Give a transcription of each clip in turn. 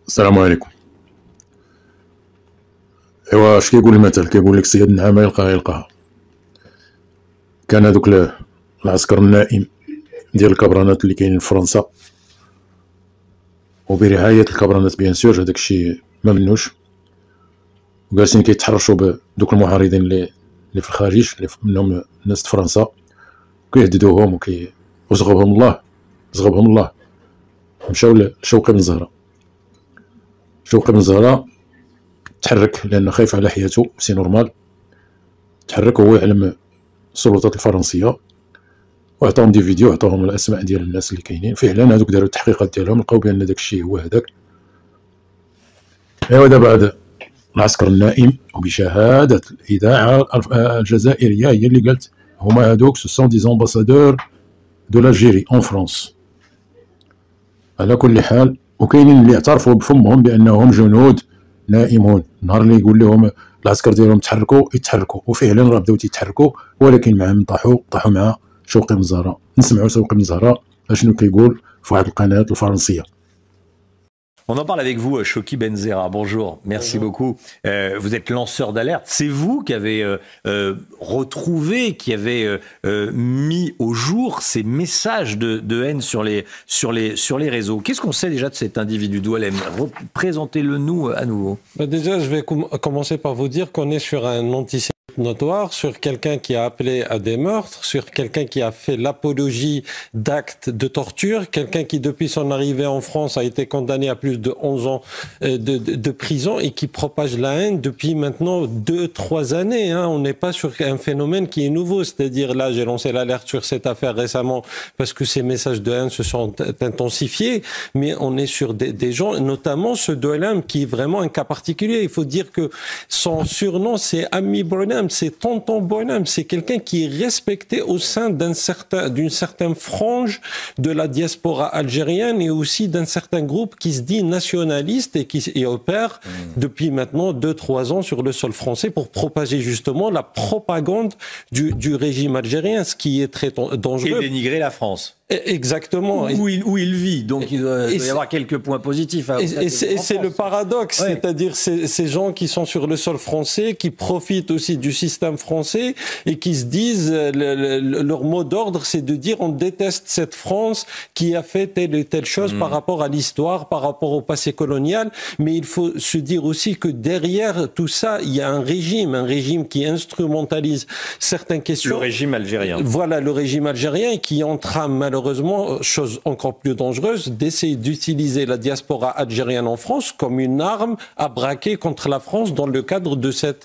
السلام عليكم. ايوا اش كيقول المثل؟ كيقول لك صياد النعامه يلقاها. كان هذوك العسكر النائم ديال الكبرانات اللي كاينين في فرنسا، وبرعايه الكبرانات بيان سور، هذاك الشيء ما منوش، وجالسين كيتحرشوا بدوك المعارضين اللي في الخارج، اللي منهم ناس فرنسا، وكيهددوهم وزغبهم الله. مشاو لشوقي بن زهره. شوقي بن زهره تحرك لأنه خايف على حياته، سي نورمال. تحرك وهو يعلم السلطات الفرنسية، وعطاهم دي فيديو، عطاهم الأسماء ديال الناس اللي كاينين. فعلا هادوك داروا التحقيقات ديالهم، لقاو بأن داك الشيء هو هذاك. ايوا دابا هذا العسكر النائم وبشهادة الإذاعة الجزائرية هي اللي قالت هما هادوك سو سون دي امباسادور دو لالجيري اون فرانس. على كل حال، وكاينين اللي اعترفوا بفمهم بأنهم جنود نائمون. نهار اللي يقول لهم العسكر ديالهم يتحركوا، وفعلا راه بداو تيتحركوا، ولكن معهم طاحوا مع شوقي بن زهره. نسمعوا شوقي بن زهره اشنو كيقول في واحد القناه الفرنسيه. On en parle avec vous, Chokhi Benzera. Bonjour, merci beaucoup. Vous êtes lanceur d'alerte. C'est vous qui avez retrouvé, qui avez mis au jour ces messages de haine sur les réseaux. Qu'est-ce qu'on sait déjà de cet individu Doualem? Présentez-le nous à nouveau. Déjà, je vais commencer par vous dire qu'on est sur un antisémitisme notoire, sur quelqu'un qui a appelé à des meurtres, sur quelqu'un qui a fait l'apologie d'actes de torture, quelqu'un qui depuis son arrivée en France a été condamné à plus de 11 ans de prison et qui propage la haine depuis maintenant 2-3 années. On n'est pas sur un phénomène qui est nouveau, c'est-à-dire là j'ai lancé l'alerte sur cette affaire récemment parce que ces messages de haine se sont intensifiés, mais on est sur des gens, notamment ce Doualem qui est vraiment un cas particulier. Il faut dire que son surnom c'est Ami Bonhomme, c'est Tonton Bonhomme, c'est quelqu'un qui est respecté au sein d'une certaine frange de la diaspora algérienne et aussi d'un certain groupe qui se dit nationaliste et qui opère depuis maintenant 2-3 ans sur le sol français pour propager justement la propagande du régime algérien, ce qui est très dangereux. Et dénigrer la France. Exactement. Où il vit, donc il doit y avoir quelques points positifs. Et c'est le paradoxe, ouais. C'est-à-dire ces gens qui sont sur le sol français, qui profitent aussi du système français et qui se disent, leur mot d'ordre c'est de dire on déteste cette France qui a fait telle et telle chose par rapport à l'histoire, par rapport au passé colonial, mais il faut se dire aussi que derrière tout ça, il y a un régime qui instrumentalise certaines questions. Le régime algérien. Voilà, le régime algérien qui entrame malheureusement, chose encore plus dangereuse, d'essayer d'utiliser la diaspora algérienne en France comme une arme à braquer contre la France dans le cadre de cette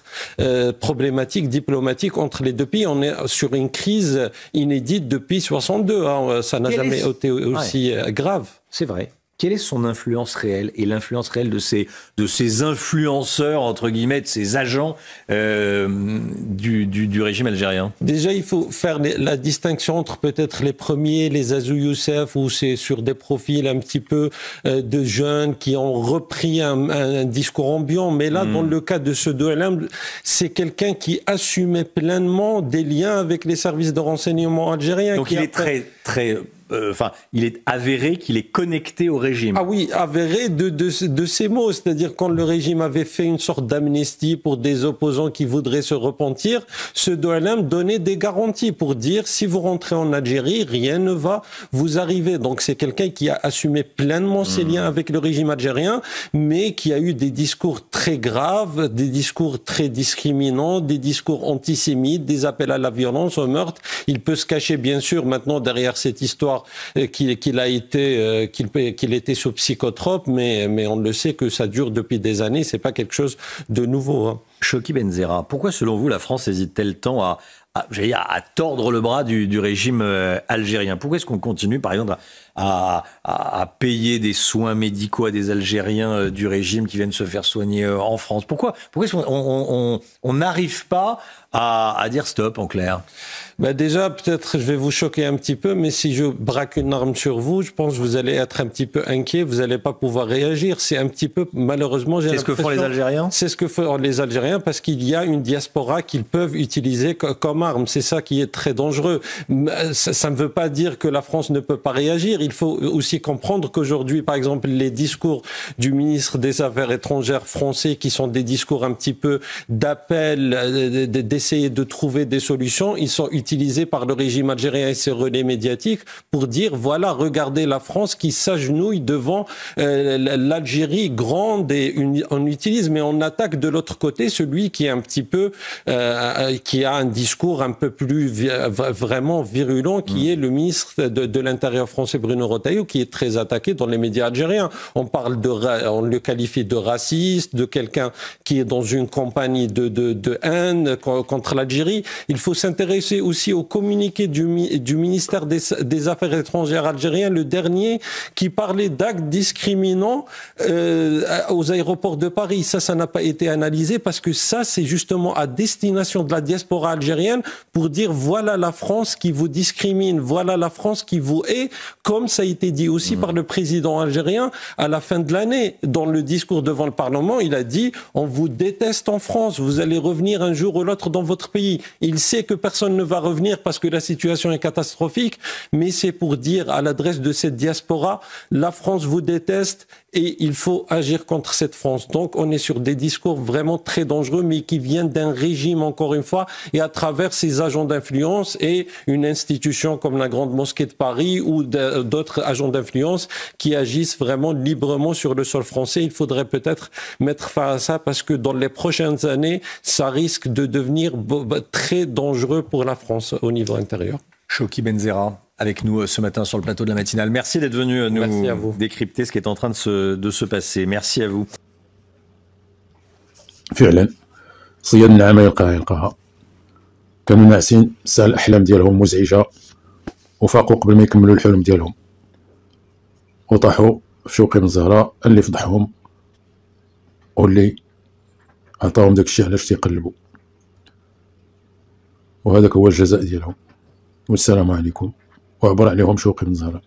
problématique diplomatique entre les deux pays. On est sur une crise inédite depuis 62. Ça n'a jamais été aussi grave. C'est vrai. Quelle est son influence réelle et l'influence réelle de ces influenceurs, entre guillemets, de ces agents du régime algérien? Déjà, il faut faire la distinction entre peut-être les premiers, les Azou Youssef, où c'est sur des profils un petit peu de jeunes qui ont repris un discours ambiant. Mais là, dans le cas de ce Doualem, c'est quelqu'un qui assumait pleinement des liens avec les services de renseignement algériens. Donc il est très il est avéré qu'il est connecté au régime. Ah oui, avéré de ces mots. C'est-à-dire quand le régime avait fait une sorte d'amnistie pour des opposants qui voudraient se repentir, ce Doualem donnait des garanties pour dire si vous rentrez en Algérie, rien ne va vous arriver. Donc c'est quelqu'un qui a assumé pleinement ses liens avec le régime algérien, mais qui a eu des discours très graves, des discours très discriminants, des discours antisémites, des appels à la violence, au meurtre. Il peut se cacher bien sûr maintenant derrière cette histoire qu'il était sous psychotrope, mais on le sait que ça dure depuis des années, c'est pas quelque chose de nouveau. Chokhi Benzera, pourquoi selon vous la France hésite-t-elle tant à tordre le bras du régime algérien? Pourquoi est-ce qu'on continue par exemple à payer des soins médicaux à des Algériens du régime qui viennent se faire soigner en France? Pourquoi est-ce qu'on n'arrive pas à dire stop en clair? Déjà, peut-être je vais vous choquer un petit peu, mais si je braque une arme sur vous, je pense que vous allez être un petit peu inquiet, vous n'allez pas pouvoir réagir. C'est un petit peu, malheureusement, j'ai l'impression... C'est ce que font les Algériens? C'est ce que font les Algériens parce qu'il y a une diaspora qu'ils peuvent utiliser comme arme. C'est ça qui est très dangereux. Ça ne veut pas dire que la France ne peut pas réagir. il faut aussi comprendre qu'aujourd'hui, par exemple, les discours du ministre des Affaires étrangères français, qui sont des discours un petit peu d'appel, d'essayer de trouver des solutions, ils sont utilisés par le régime algérien et ses relais médiatiques pour dire, voilà, regardez la France qui s'agenouille devant l'Algérie grande, et on utilise, mais on attaque de l'autre côté celui qui est un petit peu, qui a un discours un peu plus vraiment virulent, qui est le ministre de l'Intérieur français Bruno Retailleau, qui est très attaqué dans les médias algériens. On le qualifie de raciste, de quelqu'un qui est dans une campagne de haine contre l'Algérie. Il faut s'intéresser aussi au communiqué du ministère des Affaires étrangères algérien, le dernier, qui parlait d'actes discriminants aux aéroports de Paris. Ça n'a pas été analysé parce que ça, c'est justement à destination de la diaspora algérienne pour dire voilà la France qui vous discrimine, voilà la France qui vous hait, comme ça a été dit aussi par le président algérien à la fin de l'année. Dans le discours devant le Parlement, il a dit on vous déteste en France, vous allez revenir un jour ou l'autre dans votre pays. Il sait que personne ne va revenir parce que la situation est catastrophique, mais c'est pour dire à l'adresse de cette diaspora, la France vous déteste et il faut agir contre cette France. Donc on est sur des discours vraiment très dangereux, mais qui viennent d'un régime, encore une fois, et à travers ses agents d'influence et une institution comme la Grande Mosquée de Paris ou d'autres agents d'influence qui agissent vraiment librement sur le sol français. Il faudrait peut-être mettre fin à ça parce que dans les prochaines années, ça risque de devenir très dangereux pour la France au niveau intérieur. Chokhi Benzerra, avec nous ce matin sur le plateau de la matinale. Merci d'être venu nous décrypter ce qui est en train de se passer. Merci à vous. فعلا صيادنا ما يلقاها كانوا ناعسين ساعة الأحلام ديالهم مزعجة وفاقوا قبل ما يكملوا الحلم ديالهم وطاحوا في شوقي بن زهراء اللي فضحهم واللي عطاهم داك الشيء علاش تيقلبوا وهذاك هو الجزاء ديالهم والسلام عليكم وعبر عليهم شوقي بن زهراء.